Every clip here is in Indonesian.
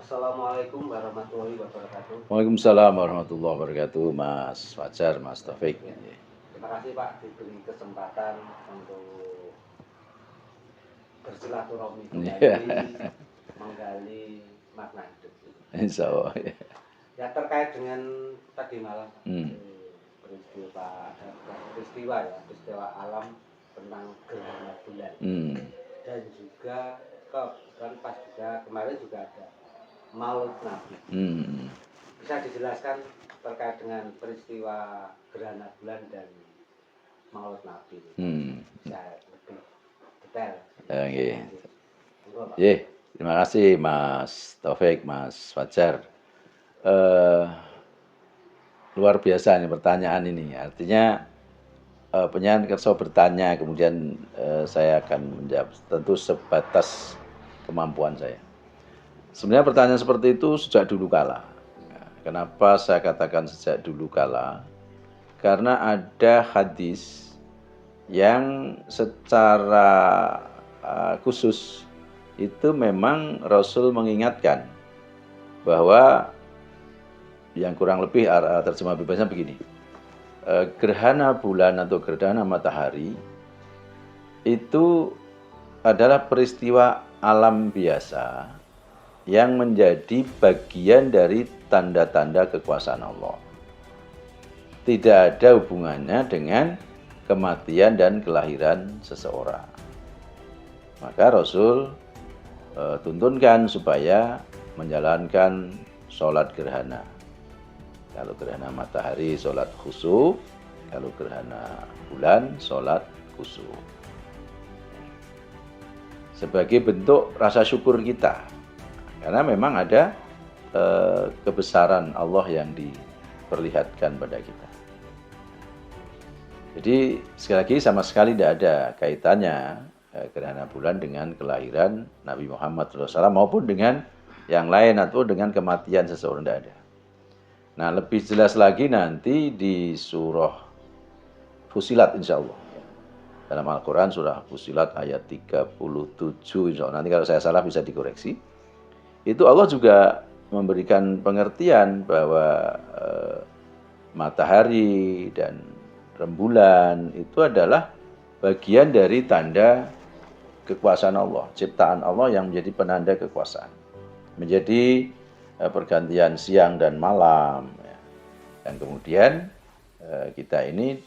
Assalamualaikum warahmatullahi wabarakatuh. Waalaikumsalam warahmatullahi wabarakatuh, Mas Fajar, Mas Taufik. Ya, terima kasih Pak diberi kesempatan untuk bersilaturahmi kembali, menggali makna hidup. Insya Allah. Ya terkait dengan tadi malam peristiwa alam tentang gerhana bulan dan juga kan pas juga kemarin juga ada Maulid Nabi. Bisa dijelaskan terkait dengan peristiwa gerhana bulan dan Maulid Nabi? Bisa lebih detail. Terima kasih Mas Taufik, Mas Fajar. Luar biasa ini pertanyaan ini. Artinya penyanyi kerso bertanya, kemudian saya akan menjawab tentu sebatas kemampuan saya. Sebenarnya pertanyaan seperti itu sejak dulu kala. Kenapa saya katakan sejak dulu kala? Karena ada hadis yang secara khusus itu memang Rasul mengingatkan bahwa yang kurang lebih terjemah bebasnya begini. Gerhana bulan atau gerhana matahari itu adalah peristiwa alam biasa yang menjadi bagian dari tanda-tanda kekuasaan Allah. Tidak ada hubungannya dengan kematian dan kelahiran seseorang. Maka Rasul tuntunkan supaya menjalankan sholat gerhana. Kalau gerhana matahari sholat khusyuk, kalau gerhana bulan sholat khusyuk. Sebagai bentuk rasa syukur kita, karena memang ada kebesaran Allah yang diperlihatkan pada kita. Jadi sekali lagi sama sekali tidak ada kaitannya gerhana bulan dengan kelahiran Nabi Muhammad SAW maupun dengan yang lain atau dengan kematian seseorang, tidak ada. Nah, lebih jelas lagi nanti di surah Fusilat insya Allah. Dalam Al-Quran surah Fusilat ayat 37 insya Allah. Nanti kalau saya salah bisa dikoreksi. Itu Allah juga memberikan pengertian bahwa matahari dan rembulan itu adalah bagian dari tanda kekuasaan Allah, ciptaan Allah yang menjadi penanda kekuasaan. Menjadi pergantian siang dan malam. Dan kemudian kita ini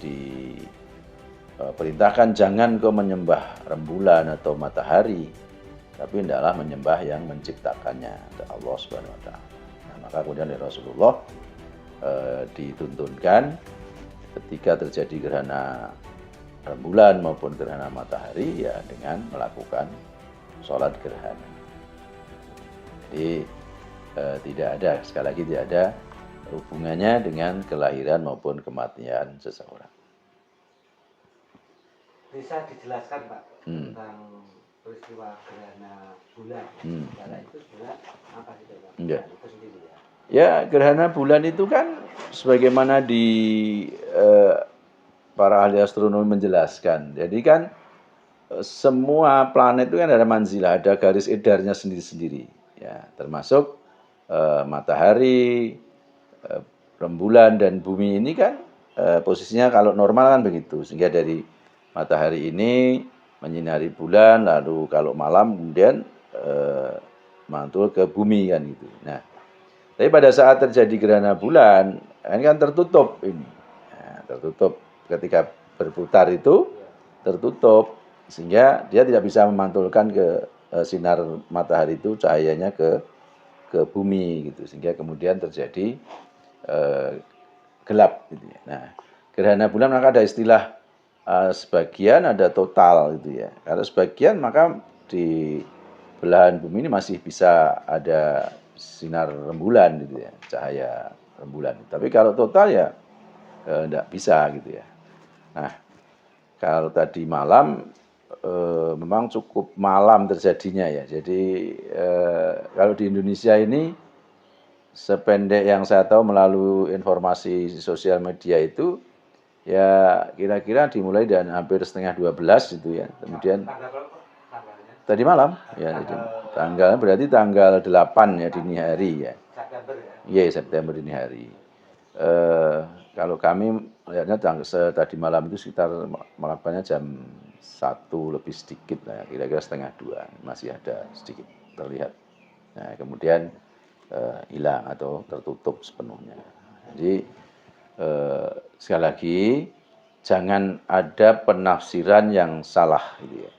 diperintahkan jangan kau menyembah rembulan atau matahari, tapi hendaklah menyembah yang menciptakannya, Allah Subhanahu wa taala. Nah, maka kemudian dari Rasulullah dituntunkan ketika terjadi gerhana rembulan maupun gerhana matahari ya dengan melakukan sholat gerhana. Jadi tidak ada, sekali lagi tidak ada hubungannya dengan kelahiran maupun kematian seseorang. Bisa dijelaskan Pak tentang peristiwa gerhana bulan? Gerhana itu sebenarnya apa sih Pak? Itu sendiri ya. Ya, gerhana bulan itu kan sebagaimana di para ahli astronomi menjelaskan. Jadi kan semua planet itu kan ada manzilah, ada garis edarnya sendiri-sendiri. Ya, termasuk matahari, rembulan dan bumi ini kan posisinya kalau normal kan begitu. Sehingga dari matahari ini menyinari bulan, lalu kalau malam kemudian mantul ke bumi kan gitu. Nah, tapi pada saat terjadi gerhana bulan, ini kan tertutup ini. Nah, tertutup ketika berputar itu tertutup sehingga dia tidak bisa memantulkan ke sinar matahari itu cahayanya ke bumi gitu, sehingga kemudian terjadi gelap gitu ya. Nah, gerhana bulan maka ada istilah sebagian, ada total gitu ya. Kalau sebagian maka di belahan bumi ini masih bisa ada sinar rembulan gitu ya, cahaya rembulan. Tapi kalau total ya enggak bisa gitu ya. Nah, kalau tadi malam memang cukup malam terjadinya ya. Jadi kalau di Indonesia ini sependek yang saya tahu melalui informasi sosial media itu ya kira-kira dimulai dan hampir setengah 12 itu ya. Kemudian tadi malam ya, tanggal berarti tanggal 8 ya dini hari ya. September ya. Iya, September dini hari. Kalau kami lihatnya tadi malam itu sekitar melakukannya jam 1 lebih sedikit lah, kira-kira setengah 2 masih ada sedikit terlihat. Nah, kemudian hilang atau tertutup sepenuhnya. Jadi sekali lagi jangan ada penafsiran yang salah gitu ya.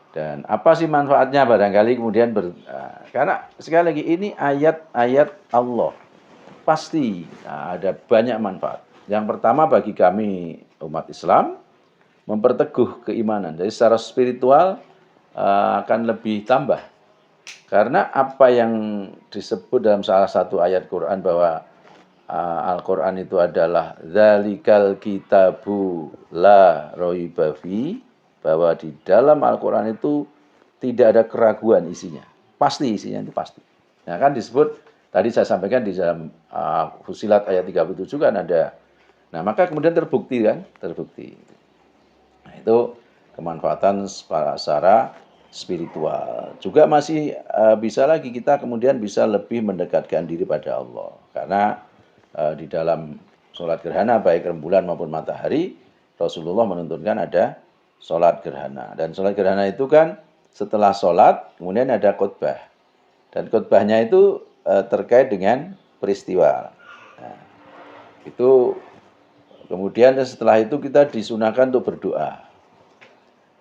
Dan apa sih manfaatnya barangkali kemudian karena sekali lagi ini ayat-ayat Allah. Pasti ada banyak manfaat. Yang pertama bagi kami umat Islam memperteguh keimanan. Jadi secara spiritual akan lebih tambah. Karena apa yang disebut dalam salah satu ayat Quran bahwa Al-Quran itu adalah Dzalikal kitabu la raiba fi, bahwa di dalam Al-Quran itu tidak ada keraguan isinya. Pasti isinya itu pasti. Nah kan disebut, tadi saya sampaikan di dalam Fussilat ayat 37 kan ada. Nah maka kemudian terbukti kan, terbukti. Nah itu kemanfaatan secara spiritual. Juga masih bisa lagi kita kemudian bisa lebih mendekatkan diri pada Allah. Karena di dalam sholat gerhana baik rembulan maupun matahari, Rasulullah menuntunkan ada sholat gerhana. Dan sholat gerhana itu kan setelah sholat kemudian ada khutbah. Dan khutbahnya itu terkait dengan peristiwa. Nah, itu kemudian setelah itu kita disunahkan untuk berdoa.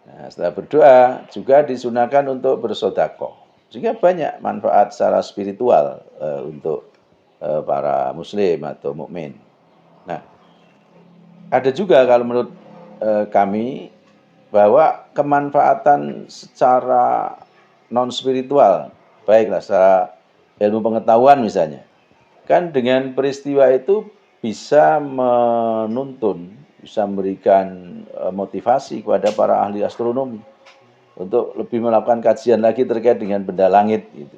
Nah, setelah berdoa juga disunahkan untuk bersedekah. Sehingga banyak manfaat secara spiritual untuk para muslim atau mukmin. Nah, ada juga kalau menurut kami bahwa kemanfaatan secara non spiritual, baiklah secara ilmu pengetahuan misalnya, kan dengan peristiwa itu bisa menuntun, bisa memberikan motivasi kepada para ahli astronomi untuk lebih melakukan kajian lagi terkait dengan benda langit gitu.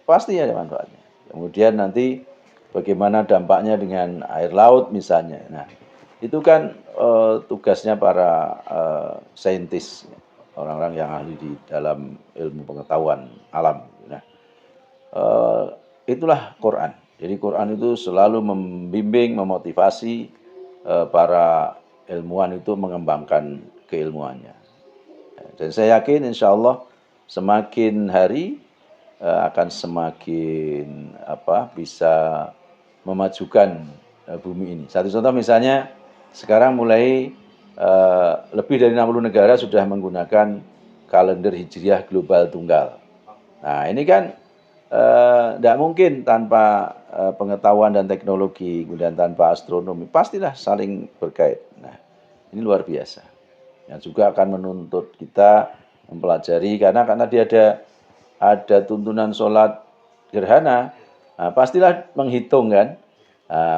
Pasti ada manfaatnya. Kemudian nanti bagaimana dampaknya dengan air laut misalnya. Nah, itu kan tugasnya para saintis, orang-orang yang ahli di dalam ilmu pengetahuan alam. Nah, itulah Quran. Jadi Quran itu selalu membimbing, memotivasi para ilmuwan itu mengembangkan keilmuannya. Dan saya yakin insya Allah semakin hari akan semakin bisa memajukan bumi ini. Satu contoh misalnya sekarang mulai lebih dari 60 negara sudah menggunakan kalender hijriah global tunggal. Nah ini kan tidak mungkin tanpa pengetahuan dan teknologi, kemudian tanpa astronomi, pastilah saling berkait. Nah ini luar biasa. Yang juga akan menuntut kita mempelajari karena dia ada tuntunan sholat gerhana, nah, pastilah menghitung kan,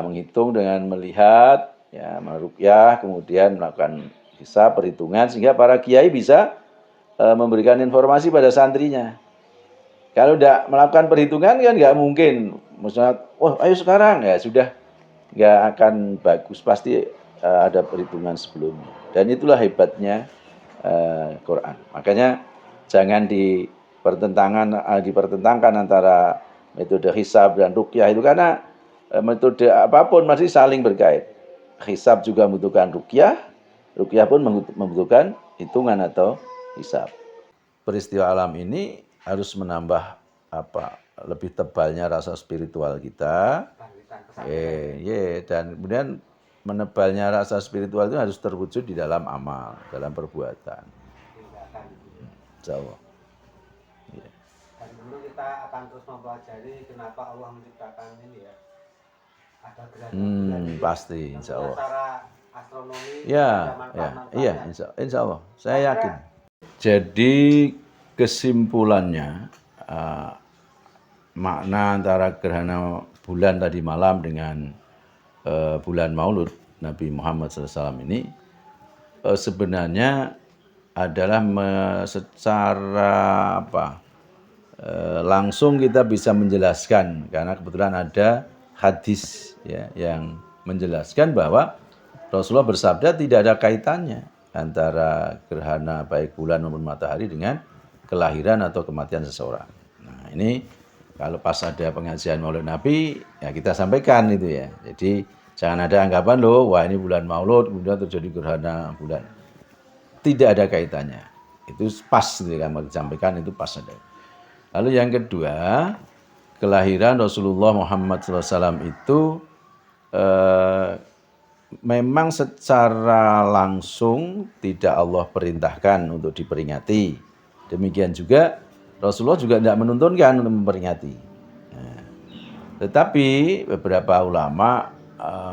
menghitung dengan melihat, ya, meruqyah, kemudian melakukan hisab, perhitungan, sehingga para kiai bisa memberikan informasi pada santrinya. Kalau tidak melakukan perhitungan kan nggak mungkin, misalnya, wah ayo sekarang, ya sudah nggak akan bagus, pasti ada perhitungan sebelumnya. Dan itulah hebatnya Quran. Makanya jangan dipertentangkan antara metode hisab dan ruqyah itu, karena metode apapun masih saling berkait. Hisab juga membutuhkan ruqyah pun membutuhkan hitungan atau hisab. Peristiwa alam ini harus menambah lebih tebalnya rasa spiritual kita. Dan kemudian menebalnya rasa spiritual itu harus terwujud di dalam amal, dalam perbuatan. Insyaallah. Dan dulu kita akan terus mempelajari kenapa Allah menciptakan ini ya. Ada gerakan pasti insyaallah. Secara astronomi iya insyaallah. Saya yakin. Jadi kesimpulannya makna antara gerhana bulan tadi malam dengan bulan Maulud Nabi Muhammad SAW ini sebenarnya adalah secara langsung kita bisa menjelaskan, karena kebetulan ada hadis ya yang menjelaskan bahwa Rasulullah bersabda tidak ada kaitannya antara gerhana baik bulan maupun matahari dengan kelahiran atau kematian seseorang. Nah, ini kalau pas ada pengajian Maulid Nabi, ya kita sampaikan itu ya. Jadi jangan ada anggapan loh, wah ini bulan Maulud kemudian terjadi gerhana bulan. Tidak ada kaitannya. Itu pas gitu kan, mau disampaikan itu pas ada. Lalu yang kedua, kelahiran Rasulullah Muhammad SAW itu memang secara langsung tidak Allah perintahkan untuk diperingati. Demikian juga Rasulullah juga tidak menuntunkan untuk memperingati. Nah, tetapi beberapa ulama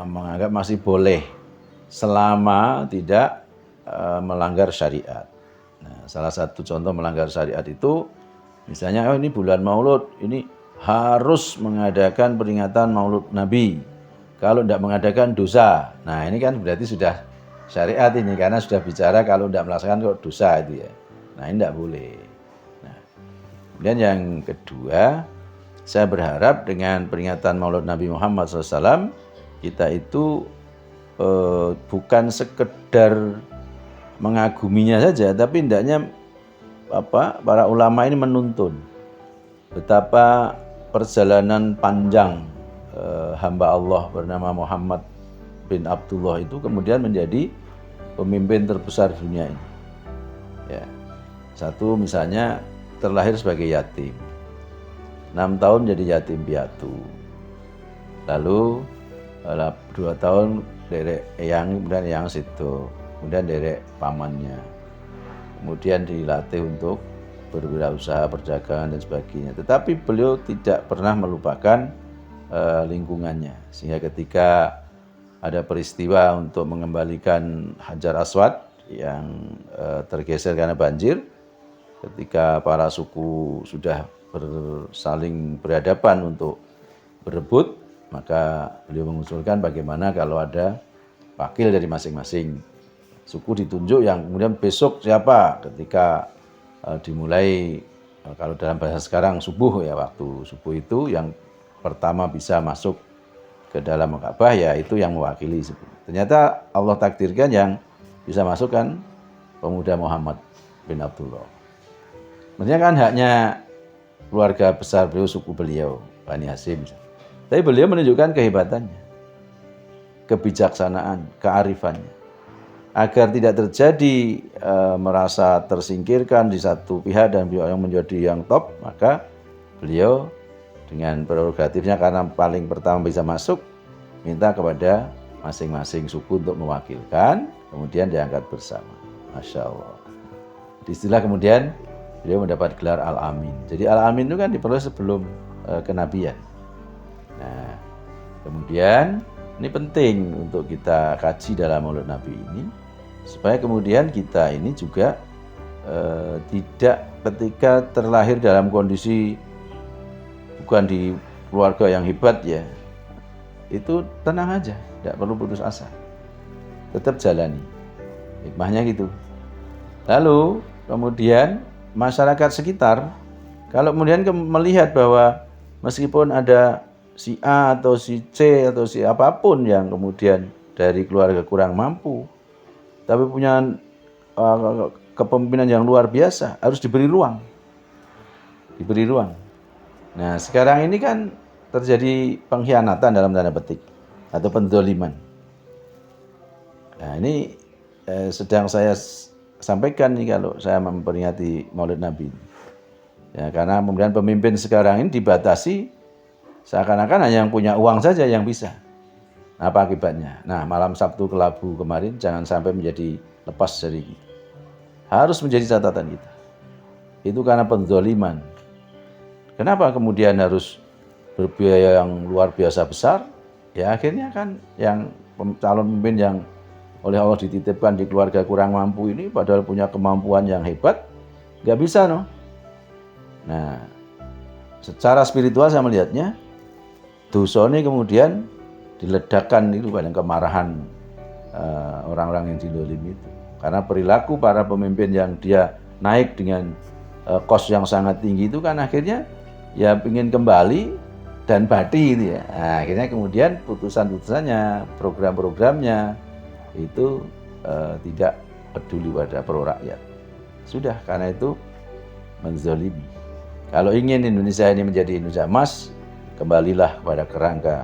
menganggap masih boleh selama tidak melanggar syariat. Nah, salah satu contoh melanggar syariat itu misalnya ini bulan Maulud, ini harus mengadakan peringatan Maulud Nabi. Kalau tidak mengadakan dosa. Nah, ini kan berarti sudah syariat ini karena sudah bicara kalau tidak melaksanakan kok dosa itu ya. Nah, ini tidak boleh. Nah, kemudian yang kedua, saya berharap dengan peringatan Maulud Nabi Muhammad SAW kita itu bukan sekedar mengaguminya saja, tapi hendaknya para ulama ini menuntun betapa perjalanan panjang hamba Allah bernama Muhammad bin Abdullah itu kemudian menjadi pemimpin terbesar dunia ini. Ya. Satu misalnya terlahir sebagai yatim. 6 tahun jadi yatim piatu. Lalu 2 tahun derek eyang, kemudian eyang situ, kemudian derek pamannya. Kemudian dilatih untuk berwirausaha, perdagangan dan sebagainya. Tetapi beliau tidak pernah melupakan lingkungannya, sehingga ketika ada peristiwa untuk mengembalikan Hajar Aswad yang tergeser karena banjir, ketika para suku sudah saling berhadapan untuk berebut, maka beliau mengusulkan bagaimana kalau ada wakil dari masing-masing suku ditunjuk yang kemudian besok siapa ketika dimulai, kalau dalam bahasa sekarang subuh ya, waktu subuh itu yang pertama bisa masuk ke dalam Ka'bah ya itu yang mewakili. Ternyata Allah takdirkan yang bisa masuk kan pemuda Muhammad bin Abdullah. Maksudnya kan haknya keluarga besar beliau, suku beliau, Bani Hasyim. Tapi beliau menunjukkan kehebatannya, kebijaksanaan, kearifannya. Agar tidak terjadi merasa tersingkirkan di satu pihak dan beliau yang menjadi yang top, maka beliau dengan prerogatifnya karena paling pertama bisa masuk, minta kepada masing-masing suku untuk mewakilkan, kemudian diangkat bersama. Masya Allah. Di istilah kemudian beliau mendapat gelar Al-Amin. Jadi Al-Amin itu kan diperoleh sebelum kenabian. Nah, kemudian ini penting untuk kita kaji dalam Maulid Nabi ini, supaya kemudian kita ini juga tidak ketika terlahir dalam kondisi bukan di keluarga yang hebat ya, itu tenang aja, tidak perlu putus asa, tetap jalani, hikmahnya gitu. Lalu kemudian masyarakat sekitar kalau kemudian melihat bahwa meskipun ada si A atau si C atau si apapun yang kemudian dari keluarga kurang mampu, tapi punya kepemimpinan yang luar biasa, harus diberi ruang. Diberi ruang. Nah, sekarang ini kan terjadi pengkhianatan dalam tanda petik atau penzoliman. Nah, ini sedang saya sampaikan nih kalau saya memperingati Maulid Nabi. Ya, karena kemudian pemimpin sekarang ini dibatasi seakan-akan hanya yang punya uang saja yang bisa. Apa akibatnya? Nah, malam Sabtu Kelabu kemarin jangan sampai menjadi lepas dari kita. Harus menjadi catatan kita. Itu karena penzoliman. Kenapa kemudian harus berbiaya yang luar biasa besar? Ya akhirnya kan yang calon pemimpin yang oleh Allah dititipkan di keluarga kurang mampu ini padahal punya kemampuan yang hebat, nggak bisa no. Nah, secara spiritual saya melihatnya dosa ini kemudian diledakkan itu pada kemarahan orang-orang yang dizalimi itu. Karena perilaku para pemimpin yang dia naik dengan kos yang sangat tinggi itu kan akhirnya ya ingin kembali dan bati itu ya. Nah, akhirnya kemudian putusan-putusannya, program-programnya itu tidak peduli pada pro rakyat. Sudah, karena itu menzolimi. Kalau ingin Indonesia ini menjadi Indonesia emas, kembalilah kepada kerangka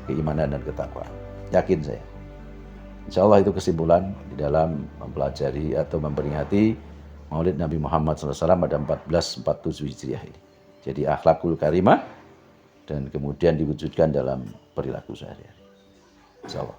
keimanan dan ketakwaan. Yakin saya. Insya Allah itu kesimpulan di dalam mempelajari atau memperingati Maulid Nabi Muhammad SAW pada 1447 Hijriah ini. Jadi akhlakul karimah dan kemudian diwujudkan dalam perilaku sehari-hari. Insya Allah.